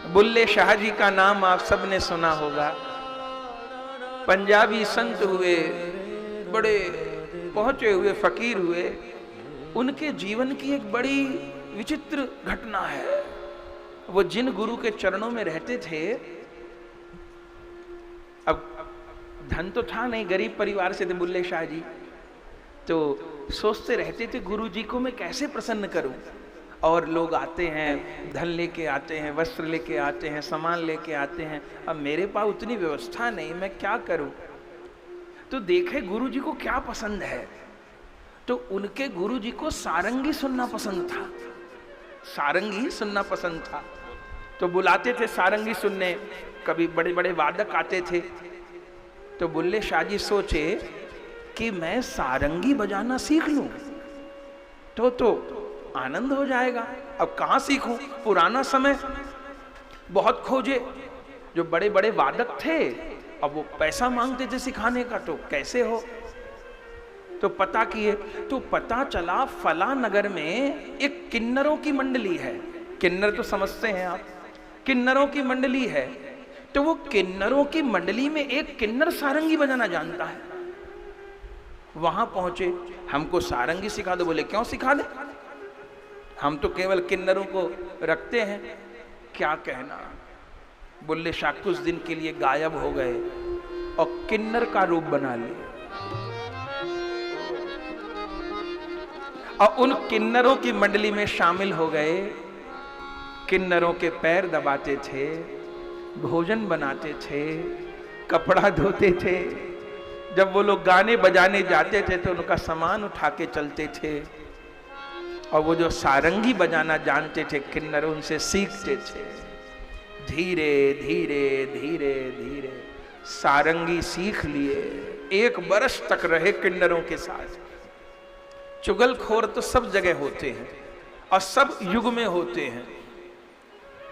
बुल्ले शाह जी का नाम आप सबने सुना होगा। पंजाबी संत हुए, बड़े पहुंचे हुए फकीर हुए। उनके जीवन की एक बड़ी विचित्र घटना है। वो जिन गुरु के चरणों में रहते थे, अब धन तो था नहीं, गरीब परिवार से थे बुल्ले शाह जी, तो सोचते रहते थे गुरु जी को मैं कैसे प्रसन्न करूं। और लोग आते हैं, धन लेके आते हैं, वस्त्र लेके आते हैं, सामान लेके आते हैं, अब मेरे पास उतनी व्यवस्था नहीं, मैं क्या करूं। तो देखे गुरु जी को क्या पसंद है। तो उनके गुरु जी को सारंगी सुनना पसंद था, सारंगी सुनना पसंद था। तो बुलाते थे सारंगी सुनने, कभी बड़े बड़े वादक आते थे। तो बुल्ले शाह जी सोचे कि मैं सारंगी बजाना सीख लूं तो आनंद हो जाएगा। अब कहां सीखूं, पुराना समय बहुत खोजे, जो बड़े बड़े वादक थे अब वो पैसा मांगते थे सिखाने का, तो कैसे हो। तो पता किए, तो पता चला फला नगर में एक किन्नरों की मंडली है। किन्नर तो समझते हैं आप, किन्नरों की मंडली है। तो वो किन्नरों की मंडली में एक किन्नर सारंगी बजाना जानता है। वहां पहुंचे, हमको सारंगी सिखा दो। बोले क्यों सिखा दे, हम तो केवल किन्नरों को रखते हैं। क्या कहना, बुल्ले शाह कुछ दिन के लिए गायब हो गए और किन्नर का रूप बना लिए। और उन किन्नरों की मंडली में शामिल हो गए। किन्नरों के पैर दबाते थे, भोजन बनाते थे, कपड़ा धोते थे। जब वो लोग गाने बजाने जाते थे तो उनका सामान उठा के चलते थे। और वो जो सारंगी बजाना जानते थे किन्नर, उनसे सीखते थे। धीरे धीरे धीरे धीरे सारंगी सीख लिए। 1 बरस तक रहे किन्नरों के साथ। चुगलखोर तो सब जगह होते हैं और सब युग में होते हैं।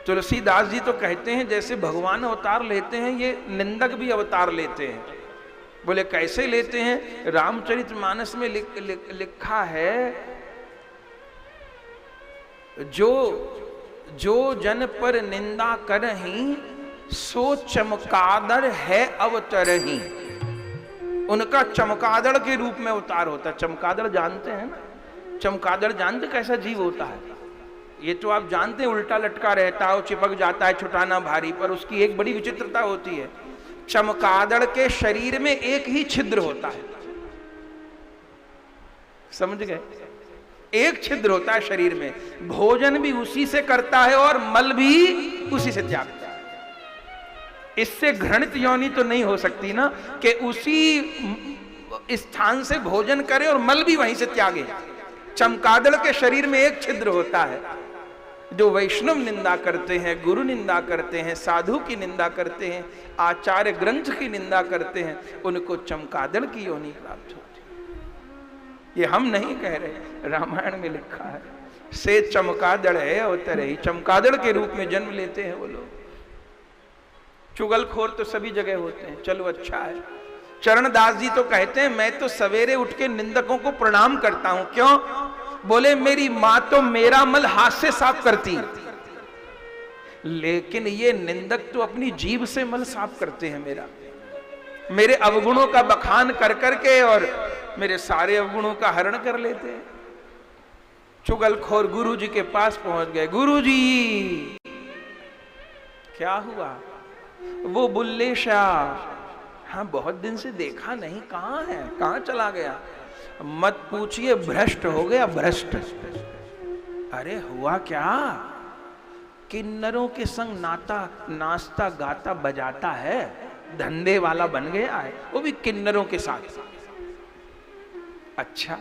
तुलसीदास जी तो कहते हैं जैसे भगवान अवतार लेते हैं, ये निंदक भी अवतार लेते हैं। बोले कैसे लेते हैं। रामचरितमानस में लिखा है, जो जन पर निंदा करहीं सो चमकादड़ है अवतरहीं। उनका चमकादड़ के रूप में अवतार होता है। चमकादड़ जानते हैं ना, चमकादड़ जानते कैसा जीव होता है। ये तो आप जानते हैं, उल्टा लटका रहता है, चिपक जाता है, छुटाना भारी। पर उसकी एक बड़ी विचित्रता होती है, चमकादड़ के शरीर में एक ही छिद्र होता है। समझ गए, एक छिद्र होता है शरीर में। भोजन भी उसी से करता है और मल भी उसी से त्यागता है। इससे घृणित योनि तो नहीं हो सकती ना, कि उसी स्थान से भोजन करे और मल भी वहीं से त्यागे। चमकादड़ के शरीर में एक छिद्र होता है। जो वैष्णव निंदा करते हैं, गुरु निंदा करते हैं, साधु की निंदा करते हैं, आचार्य ग्रंथ की निंदा करते हैं, उनको चमकादड़ की योनि प्राप्त होती है। ये हम नहीं कह रहे, रामायण में लिखा है। से चमकादड़ है अवतर ही, चमकादड़ के रूप में जन्म लेते हैं वो लोग। चुगलखोर तो सभी जगह होते हैं। चलो अच्छा है। चरणदास जी तो कहते हैं मैं तो सवेरे उठ के निंदकों को प्रणाम करता हूं। क्यों। बोले मेरी मां तो मेरा मल हाथ से साफ करती, लेकिन ये निंदक तो अपनी जीभ से मल साफ करते हैं मेरा, मेरे अवगुणों का बखान कर करके और मेरे सारे अवगुणों का हरण कर लेते हैं। चुगलखोर गुरु जी के पास पहुंच गए। गुरु जी क्या हुआ। वो बुल्ले शाह, हाँ बहुत दिन से देखा नहीं, कहां है, कहां चला गया। मत पूछिए, भ्रष्ट हो गया, भ्रष्ट। अरे हुआ क्या। किन्नरों के संग नाचता गाता बजाता है, धंधे वाला बन गया है, वो भी किन्नरों के साथ। अच्छा,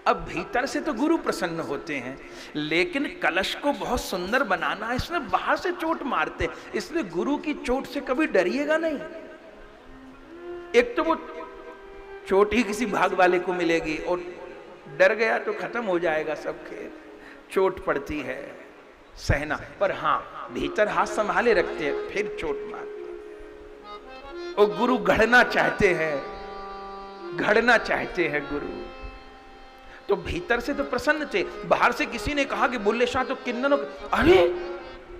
अब भीतर से तो गुरु प्रसन्न होते हैं, लेकिन कलश को बहुत सुंदर बनाना है, इसमें बाहर से चोट मारते, इसलिए गुरु की चोट से कभी डरिएगा नहीं। एक तो वो चोट ही किसी भाग वाले को मिलेगी, और डर गया तो खत्म हो जाएगा सब खेल। चोट पड़ती है सहना, पर हाँ भीतर हाथ संभाले रखते हैं, फिर चोट मारते। और गुरु गढ़ना चाहते हैं, गढ़ना चाहते हैं गुरु। तो भीतर से तो प्रसन्न थे। बाहर से किसी ने कहा कि बुल्ले शाह तो किन्नरों, अरे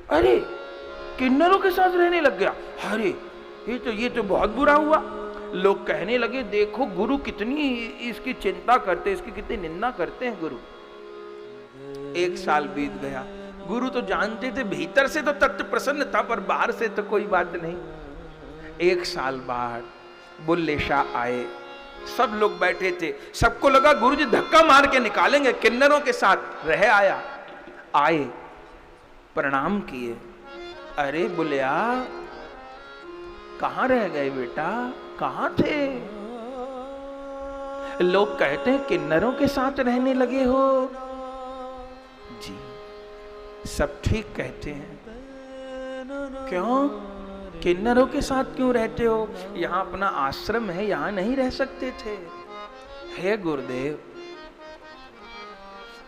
अरे किन्नरों के साथ रहने लग गया, अरे ये तो बहुत बुरा हुआ। लोग कहने लगे देखो गुरु कितनी इसकी चिंता करते, इसकी कितनी निंदा करते हैं गुरु। 1 साल बीत गया। गुरु तो जानते थे भीतर से तो तत्व प्रसन्न था, पर बाहर से तो कोई बात नहीं। 1 साल बाद बुल्ले शाह आए, सब लोग बैठे थे, सबको लगा गुरु जी धक्का मार के निकालेंगे, किन्नरों के साथ रह आया। आए, प्रणाम किए, अरे बुलिया कहां रह गए बेटा, कहां थे? लोग कहते हैं किन्नरों के साथ रहने लगे हो। जी सब ठीक कहते हैं। क्यों? किन्नरों के साथ क्यों रहते हो? यहां अपना आश्रम है, यहां नहीं रह सकते थे। हे गुरुदेव,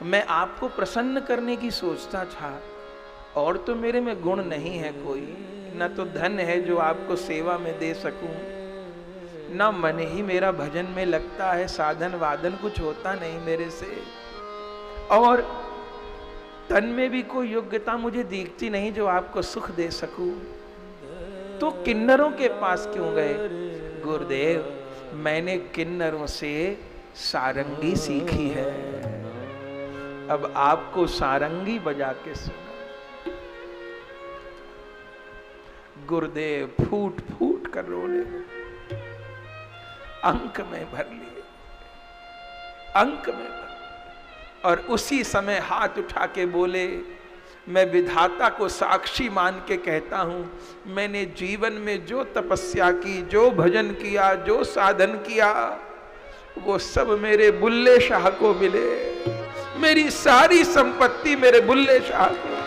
मैं आपको प्रसन्न करने की सोचता था, और तो मेरे में गुण नहीं है कोई, न तो धन है जो आपको सेवा में दे सकूं, न मन ही मेरा भजन में लगता है, साधन वादन कुछ होता नहीं मेरे से, और तन में भी कोई योग्यता मुझे दिखती नहीं जो आपको सुख दे सकूं। तो किन्नरों के पास क्यों गए? गुरुदेव, मैंने किन्नरों से सारंगी सीखी है, अब आपको सारंगी बजा के सुना। गुरुदेव फूट फूट कर रोने लगे, अंक में भर लिए, अंक में भर। और उसी समय हाथ उठा के बोले, मैं विधाता को साक्षी मान के कहता हूं, मैंने जीवन में जो तपस्या की, जो भजन किया, जो साधन किया, वो सब मेरे बुल्ले शाह को मिले। मेरी सारी संपत्ति मेरे बुल्ले शाह को।